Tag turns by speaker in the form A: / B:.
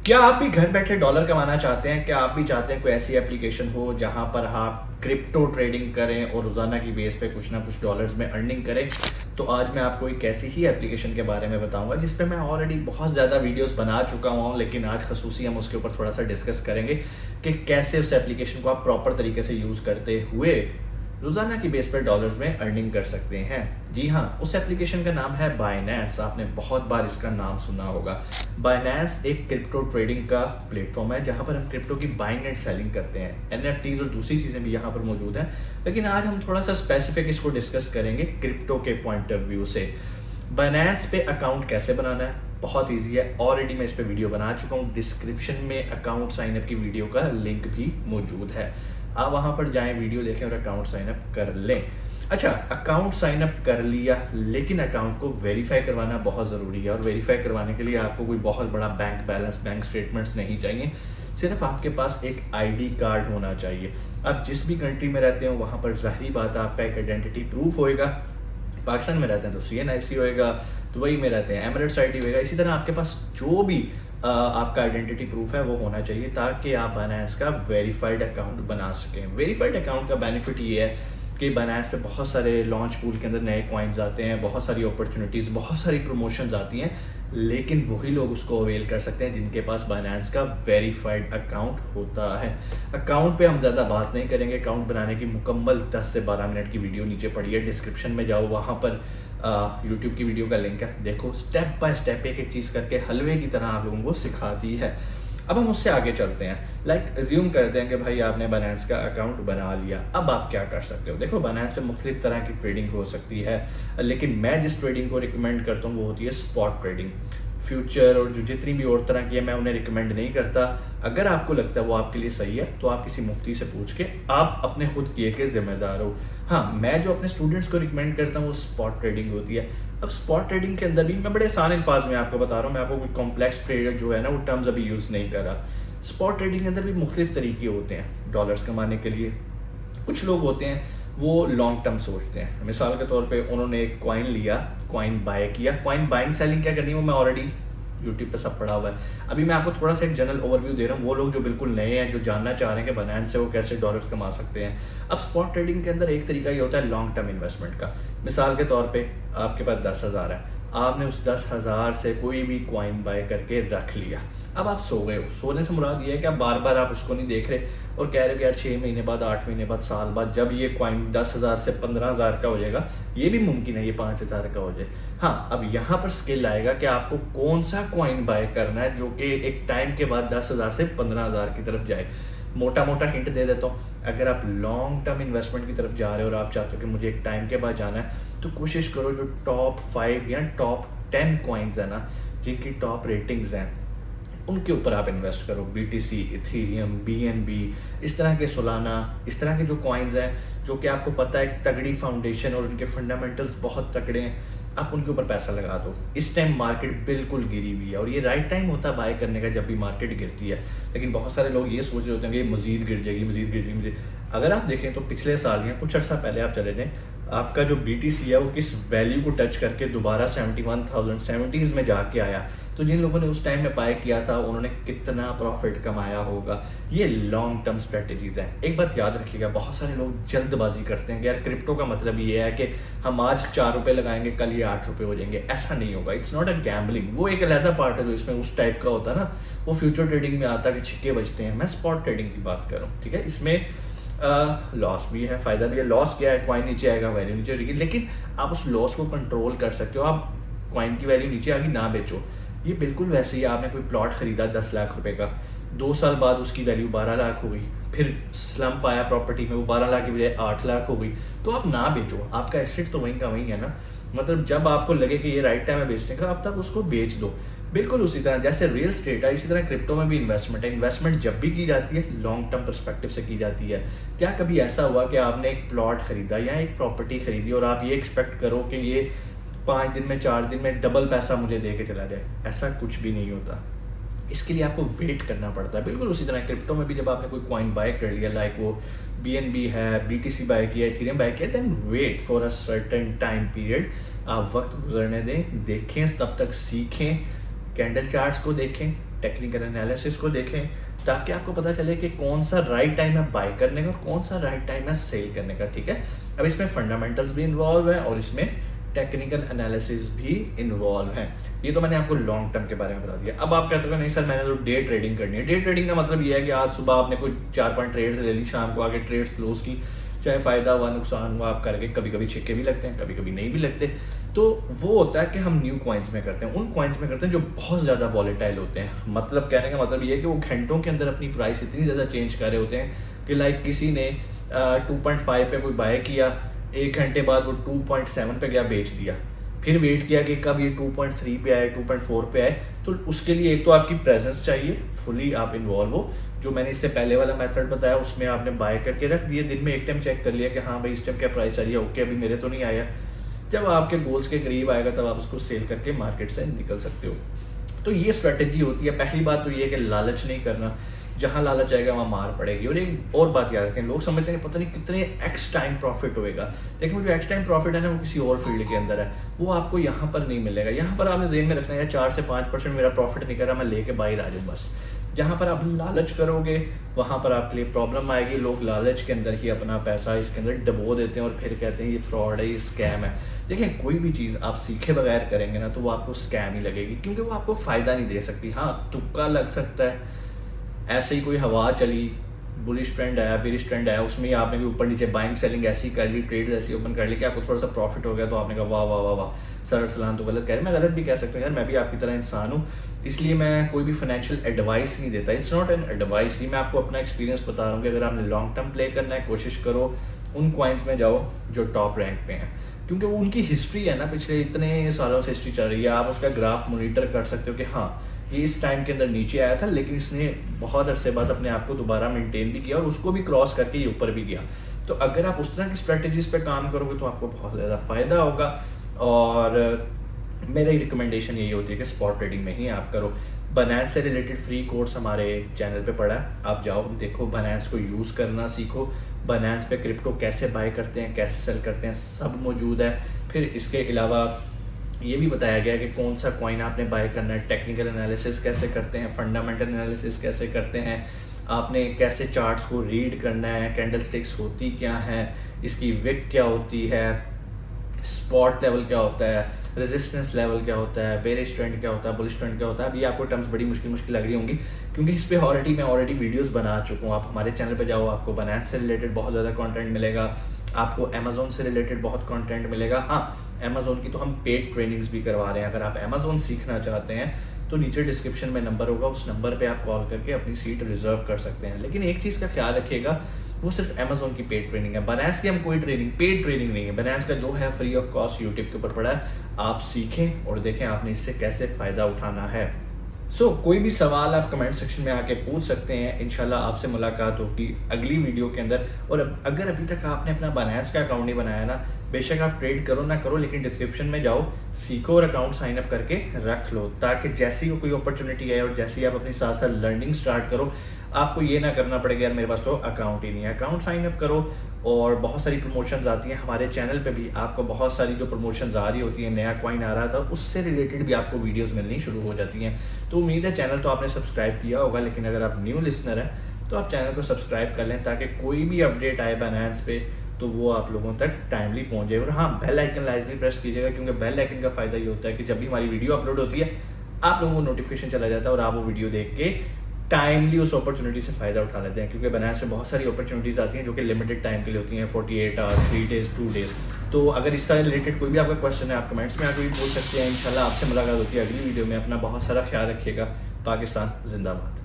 A: क्या आप भी घर बैठे डॉलर कमाना चाहते हैं? क्या आप भी चाहते हैं कोई ऐसी एप्लीकेशन हो जहां पर आप क्रिप्टो ट्रेडिंग करें और रोजाना की बेस पे कुछ ना कुछ डॉलर्स में अर्निंग करें? तो आज मैं आपको एक ऐसी ही एप्लीकेशन के बारे में बताऊंगा जिस पे मैं ऑलरेडी बहुत ज़्यादा वीडियोस बना चुका हूं, लेकिन आज खसूसी हम उसके ऊपर थोड़ा सा डिस्कस करेंगे कि कैसे उस एप्लीकेशन को आप प्रॉपर तरीके से यूज़ करते हुए रोजाना की बेस पर डॉलर्स में अर्निंग कर सकते हैं। जी हाँ, उस एप्लीकेशन का नाम है बाइनेंस। आपने बहुत बार इसका नाम सुना होगा। बाइनेंस एक क्रिप्टो ट्रेडिंग का प्लेटफॉर्म है जहां पर हम क्रिप्टो की बाइंग एंड सेलिंग करते हैं। एनएफटीज और दूसरी चीज़ें भी यहाँ पर मौजूद हैं, लेकिन आज हम थोड़ा सा स्पेसिफिक इसको डिस्कस करेंगे क्रिप्टो के पॉइंट ऑफ व्यू से। बाइनेंस पे अकाउंट कैसे बनाना है, बहुत ईजी है। ऑलरेडी मैं इस पर वीडियो बना चुका हूँ। डिस्क्रिप्शन में अकाउंट साइनअप की वीडियो का लिंक भी मौजूद है। आप वहां पर जाएं, वीडियो देखें और अकाउंट साइनअप कर लें। अच्छा, अकाउंट साइनअप कर लिया, लेकिन अकाउंट को वेरीफाई करवाना बहुत ज़रूरी है। और वेरीफाई करवाने के लिए आपको कोई बहुत बड़ा बैंक बैलेंस, बैंक स्टेटमेंट्स नहीं चाहिए। सिर्फ आपके पास एक आईडी कार्ड होना चाहिए। आप जिस भी कंट्री में रहते हो वहाँ पर जाहिर बात आपका एक आइडेंटिटी प्रूफ होएगा। पाकिस्तान में रहते हैं तो CNIC होएगा, दुबई में रहते हैं एमिरेट्स ID होएगा। इसी तरह आपके पास जो भी आपका आइडेंटिटी प्रूफ है वो होना चाहिए, ताकि आप बाइनेंस का वेरीफाइड अकाउंट बना सकें। वेरीफाइड अकाउंट का बेनिफिट ये है कि बाइनेंस पे बहुत सारे लॉन्च पूल के अंदर नए कॉइन्स आते हैं, बहुत सारी अपॉर्चुनिटीज़, बहुत सारी प्रमोशंस आती हैं, लेकिन वही लोग उसको अवेल कर सकते हैं जिनके पास बाइनेंस का वेरीफाइड अकाउंट होता है। अकाउंट पे हम ज़्यादा बात नहीं करेंगे। अकाउंट बनाने की मुकम्मल 10 से 12 मिनट की वीडियो नीचे पड़ी है, डिस्क्रिप्शन में जाओ, वहाँ पर यूट्यूब की वीडियो का लिंक है। देखो, स्टेप बाय स्टेप एक एक चीज़ करके हलवे की तरह आप लोगों को सिखाती है। अब हम उससे आगे चलते हैं। अज्यूम करते हैं कि भाई आपने बाइनेंस का अकाउंट बना लिया। अब आप क्या कर सकते हो? देखो, बाइनेंस पे मुख्तलिफ तरह की ट्रेडिंग हो सकती है, लेकिन मैं जिस ट्रेडिंग को रिकमेंड करता हूँ वो होती है स्पॉट ट्रेडिंग। फ्यूचर और जो जितनी भी और तरह की है मैं उन्हें रिकमेंड नहीं करता। अगर आपको लगता है वो आपके लिए सही है तो आप किसी मुफ्ती से पूछ के आप अपने खुद किए के जिम्मेदार हो। हाँ, मैं जो अपने स्टूडेंट्स को रिकमेंड करता हूँ वो स्पॉट ट्रेडिंग होती है। अब स्पॉट ट्रेडिंग के अंदर भी मैं बड़े आसान अल्फाज में आपको बता रहा हूँ, मैं आपको कोई कॉम्प्लेक्स ट्रेडर जो है ना वो टर्म्स अभी यूज़ नहीं कर रहा। स्पॉट ट्रेडिंग के अंदर भी मुख्तलिफ तरीके होते हैं डॉलर्स कमाने के लिए। कुछ लोग होते हैं वो लॉन्ग टर्म सोचते हैं। मिसाल के तौर पे उन्होंने एक कॉइन लिया, कॉइन बाय किया। कॉइन बाइंग सेलिंग क्या करनी है वो मैं ऑलरेडी यूट्यूब पे सब पढ़ा हुआ है। अभी मैं आपको थोड़ा सा एक जनरल ओवरव्यू दे रहा हूँ। वो लोग जो बिल्कुल नए हैं, जो जानना चाह रहे हैं कि बाइनेंस से वो कैसे डॉलर्स कमा सकते हैं। अब स्पॉट ट्रेडिंग के अंदर एक तरीका ये होता है लॉन्ग टर्म इन्वेस्टमेंट का। मिसाल के तौर पे आपके पास 10,000 है, आपने उस 10,000 से कोई भी कॉइन बाय करके रख लिया। अब आप सो गए हो। सोने से मुराद ये है कि आप बार बार आप उसको नहीं देख रहे और कह रहे हो कि यार 6 महीने बाद, 8 महीने बाद, साल बाद जब ये कॉइन 10,000 से 15,000 का हो जाएगा, ये भी मुमकिन है ये 5,000 का हो जाए। हाँ, अब यहाँ पर स्किल आएगा कि आपको कौन सा कॉइन बाय करना है जो कि एक टाइम के बाद 10,000 से 15,000 की तरफ जाए। मोटा मोटा हिंट दे देता हूँ। अगर आप लॉन्ग टर्म इन्वेस्टमेंट की तरफ जा रहे हो और आप चाहते हो कि मुझे एक टाइम के बाद जाना है, तो कोशिश करो जो टॉप 5 या टॉप 10 कॉइन्स है ना, जिनकी टॉप रेटिंग्स हैं, उनके ऊपर आप इन्वेस्ट करो। BTC, इथेरियम, BNB, इस तरह के सोलाना, इस तरह के जो कॉइन्स हैं जो कि आपको पता है तगड़ी फाउंडेशन और उनके फंडामेंटल्स बहुत तगड़े हैं, आप उनके ऊपर पैसा लगा दो। इस टाइम मार्केट बिल्कुल गिरी हुई है और ये राइट टाइम होता है बाय करने का जब भी मार्केट गिरती है। लेकिन बहुत सारे लोग ये सोच रहे होते हैं कि ये मजीद गिर जाएगी, मजीद गिर जाएगी, मजीद। अगर आप देखें तो पिछले साल या कुछ अर्सा पहले आप चले जाएं, आपका जो BTC है वो किस वैल्यू को टच करके दोबारा 71,000 70s में जाके आया। तो जिन लोगों ने उस टाइम में बाय किया था उन्होंने कितना प्रॉफिट कमाया होगा। ये लॉन्ग टर्म स्ट्रेटेजीज हैं। एक बात याद रखिएगा, बहुत सारे लोग जल्दबाजी करते हैं कि यार क्रिप्टो का मतलब ये है कि हम आज 4 रुपये लगाएंगे, कल ये 8 रुपये हो जाएंगे। ऐसा नहीं होगा। It's not a gambling. वो एक अलहदा पार्ट है जो इसमें उस टाइप का होता है ना, वो फ्यूचर ट्रेडिंग में आता है कि छिक्के बजते हैं। मैं स्पॉट ट्रेडिंग की बात कर रहा हूँ, ठीक है। इसमें लॉस भी है, फायदा भी है। लॉस क्या है? कॉइन नीचे आएगा, वैल्यू नीचे आएगी, लेकिन आप उस लॉस को कंट्रोल कर सकते हो। आप कॉइन की वैल्यू नीचे आ गई, ना बेचो। ये बिल्कुल वैसे ही आपने कोई प्लॉट खरीदा 10 लाख रुपए का, 2 साल बाद उसकी वैल्यू 12 लाख हो गई, फिर स्लम्प आया प्रॉपर्टी में, वो 12 लाख की बजाय 8 लाख हो गई, तो आप ना बेचो। आपका एसेट तो वहीं का वहीं है ना। मतलब जब आपको लगे कि ये राइट टाइम है बेचने का, अब तक उसको बेच दो। बिल्कुल उसी तरह जैसे रियल स्टेट है, इसी तरह क्रिप्टो में भी इन्वेस्टमेंट है। इन्वेस्टमेंट जब भी की जाती है लॉन्ग टर्म पर्सपेक्टिव से की जाती है। क्या कभी ऐसा हुआ कि आपने एक प्लॉट खरीदा या एक प्रॉपर्टी खरीदी और आप ये एक्सपेक्ट करो कि ये 5 दिन में, 4 दिन में डबल पैसा मुझे दे के चला जाए? ऐसा कुछ भी नहीं होता। इसके लिए आपको वेट करना पड़ता है। बिल्कुल उसी तरह क्रिप्टो में भी जब आपने कोई कॉइन बाय कर लिया, लाइक वो BNB है, BTC बाय किया, इथेरियम बाय किया, then wait for a certain time period. आप वक्त गुजरने दें, देखें, तब तक सीखें, कैंडल चार्ट्स को देखें, टेक्निकल एनालिसिस को देखें, ताकि आपको पता चले कि कौन सा राइट टाइम है बाय करने का और कौन सा राइट टाइम है सेल करने का, ठीक है। अब इसमें फंडामेंटल्स भी इन्वॉल्व है और इसमें टेक्निकल एनालिसिस भी इन्वॉल्व है। ये तो मैंने आपको लॉन्ग टर्म के बारे में बता दिया। अब आप कहते हो नहीं सर मैंने तो डे ट्रेडिंग करनी है। डे ट्रेडिंग का मतलब ये है कि आज सुबह आपने कोई 4-5 ट्रेड्स ले ली, शाम को आके ट्रेड्स क्लोज की, चाहे फ़ायदा हुआ नुकसान हुआ आप करके, कभी कभी छिक्के भी लगते हैं, कभी कभी नहीं भी लगते। तो वो होता है कि हम न्यू कॉइन्स में करते हैं, उन कॉइन्स में करते हैं जो बहुत ज़्यादा वॉलेटाइल होते हैं। मतलब कहने का मतलब ये है कि वो घंटों के अंदर अपनी प्राइस इतनी ज़्यादा चेंज कर रहे होते हैं कि लाइक किसी ने 2.5 पे कोई बाय किया, 1 घंटे बाद वो 2.7 पे गया, बेच दिया, फिर वेट किया कि कब ये 2.3 पे आए, 2.4 पे आए। तो उसके लिए एक तो आपकी प्रेजेंस चाहिए, फुली आप इन्वॉल्व हो। जो मैंने इससे पहले वाला मेथड बताया उसमें आपने बाय करके रख दिए, दिन में एक टाइम चेक कर लिया कि हाँ भाई इस टाइम क्या प्राइस आ रही है, ओके अभी मेरे तो नहीं आया। जब आपके गोल्स के करीब आएगा तब आप उसको सेल करके मार्केट से निकल सकते हो। तो ये स्ट्रेटेजी होती है। पहली बात तो ये है कि लालच नहीं करना, जहाँ लालच आएगा वहाँ मार पड़ेगी। और एक और बात याद रखें, लोग समझते हैं पता नहीं कितने एक्स टाइम प्रॉफिट होएगा, लेकिन वो जो एक्स टाइम प्रॉफिट है ना वो किसी और फील्ड के अंदर है, वो आपको यहाँ पर नहीं मिलेगा। यहाँ पर आपने ज़हन में रखना है 4 से 5% मेरा प्रॉफिट नहीं कर रहा, मैं लेके बाहर आ जाऊँ बस। जहाँ पर आप लालच करोगे वहाँ पर आपके लिए प्रॉब्लम आएगी। लोग लालच के अंदर ही अपना पैसा इसके अंदर डबो देते हैं और फिर कहते हैं ये फ्रॉड है, ये स्कैम है। देखिए कोई भी चीज़ आप सीखे बगैर करेंगे ना तो वो आपको स्कैम ही लगेगी, क्योंकि वो आपको फ़ायदा नहीं दे सकती। हाँ तुक्का लग सकता है, ऐसे ही कोई हवा चली, बुलिश ट्रेंड आया, बेरिश ट्रेंड आया, उसमें ही आपने भी ऊपर नीचे बाइंग सेलिंग ऐसी कर ली, ट्रेड्स ऐसी ओपन कर ली कि आपको थोड़ा सा प्रॉफिट हो गया, तो आपने कहा वाह वाह वाह वाह, सर सलाम तो गलत कह रहे, मैं गलत भी कह सकता हूँ यार, मैं भी आपकी तरह इंसान हूँ, इसलिए मैं कोई भी फाइनेंशियल एडवाइस नहीं देता। इट्स नॉट एन एडवाइस, ही मैं आपको अपना एक्सपीरियंस बता रहा हूँ कि अगर आपने लॉन्ग टर्म प्ले करना है कोशिश करो उन कॉइन्स में जाओ जो टॉप रैंक पे हैं, क्योंकि वो उनकी हिस्ट्री है ना, पिछले इतने सालों से हिस्ट्री चल रही है। आप उसका ग्राफ मॉनिटर कर सकते हो कि हाँ ये इस टाइम के अंदर नीचे आया था, लेकिन इसने बहुत अरसे बाद अपने आप को दोबारा मेंटेन भी किया और उसको भी क्रॉस करके ये ऊपर भी गया। तो अगर आप उस तरह की स्ट्रेटजीज पे काम करोगे तो आपको बहुत ज़्यादा फायदा होगा। और मेरी रिकमेंडेशन यही होती है कि स्पॉट ट्रेडिंग में ही आप करो। बनांस से रिलेटेड फ्री कोर्स हमारे चैनल पे पड़ा है, आप जाओ देखो, बनांस को यूज़ करना सीखो, बनांस पे क्रिप्टो कैसे बाय करते हैं, कैसे सेल करते हैं, सब मौजूद है। फिर इसके अलावा ये भी बताया गया कि कौन सा कॉइन आपने बाय करना है, टेक्निकल एनालिसिस कैसे करते हैं, फंडामेंटल एनालिसिस कैसे करते हैं, आपने कैसे चार्ट्स को रीड करना है, कैंडलस्टिक्स होती क्या है, इसकी विक क्या होती है, स्पॉट लेवल क्या होता है, रेजिस्टेंस लेवल क्या होता है, बेरिश ट्रेंड क्या होता है, बुलिश ट्रेंड क्या होता है। अभी आपको टर्म्स बड़ी मुश्किल लग रही होंगी क्योंकि इस पर मैं वीडियोस बना चुका हूँ। आप हमारे चैनल पे जाओ, आपको बनांस से रिलेटेड बहुत ज़्यादा कंटेंट मिलेगा, आपको अमेज़ॉन से रिलेटेड बहुत कंटेंट मिलेगा। हाँ अमेज़ॉन की तो हम पेड ट्रेनिंग्स भी करवा रहे हैं। अगर आप अमेज़ॉन सीखना चाहते हैं तो नीचे डिस्क्रिप्शन में नंबर होगा, उस नंबर पे आप कॉल करके अपनी सीट रिजर्व कर सकते हैं। लेकिन एक चीज़ का ख्याल रखिएगा, वो सिर्फ अमेज़ॉन की पेड ट्रेनिंग है, बनांस की हम कोई पेड ट्रेनिंग नहीं है। बनांस का जो है फ्री ऑफ कॉस्ट यूट्यूब के ऊपर पड़ा है, आप सीखें और देखें आपने इससे कैसे फ़ायदा उठाना है। कोई भी सवाल आप कमेंट सेक्शन में आके पूछ सकते हैं। इंशाल्लाह आपसे मुलाकात होगी अगली वीडियो के अंदर। और अगर अभी तक आपने अपना बनांस का अकाउंट नहीं बनाया ना, बेशक आप ट्रेड करो ना करो, लेकिन डिस्क्रिप्शन में जाओ, सीखो और अकाउंट साइन अप करके रख लो, ताकि जैसी कोई अपॉर्चुनिटी आए और जैसे ही आप अपनी साथ साथ लर्निंग स्टार्ट करो, आपको ये ना करना पड़ेगा यार मेरे पास तो अकाउंट ही नहीं है। अकाउंट साइन अप करो और बहुत सारी प्रमोशंस आती हैं हमारे चैनल पे भी, आपको बहुत सारी जो प्रमोशंस आ रही होती हैं, नया कॉइन आ रहा था उससे रिलेटेड भी आपको वीडियोस मिलनी शुरू हो जाती हैं। तो उम्मीद है चैनल तो आपने सब्सक्राइब किया होगा, लेकिन अगर आप न्यू लिसनर हैं तो आप चैनल को सब्सक्राइब कर लें, ताकि कोई भी अपडेट आए बनांस पे तो वो आप लोगों तक टाइमली पहुँच जाए। और हाँ बेल आइकन लाजमी प्रेस कीजिएगा, क्योंकि बेल आइकन का फ़ायदा ये होता है कि जब भी हमारी वीडियो अपलोड होती है आप लोगों को नोटिफिकेशन चला जाता है और आप वो वीडियो देख के टाइमली उस अपॉर्चुनिटी से फ़ायदा उठा लेते हैं। क्योंकि बनांस में बहुत सारी अपॉर्चुनिटीज़ आती हैं जो कि लिमिटेड टाइम के लिए होती हैं, 48 आवर्स, 3 डेज़, 2 डेज़। तो अगर इससे रिलेटेड कोई भी आपका क्वेश्चन है आप कमेंट्स में आके भी पूछ सकते हैं। इंशाल्लाह आपसे मुलाकात होती है अगली वीडियो में। अपना बहुत सारा ख्याल रखिएगा। पाकिस्तान जिंदाबाद।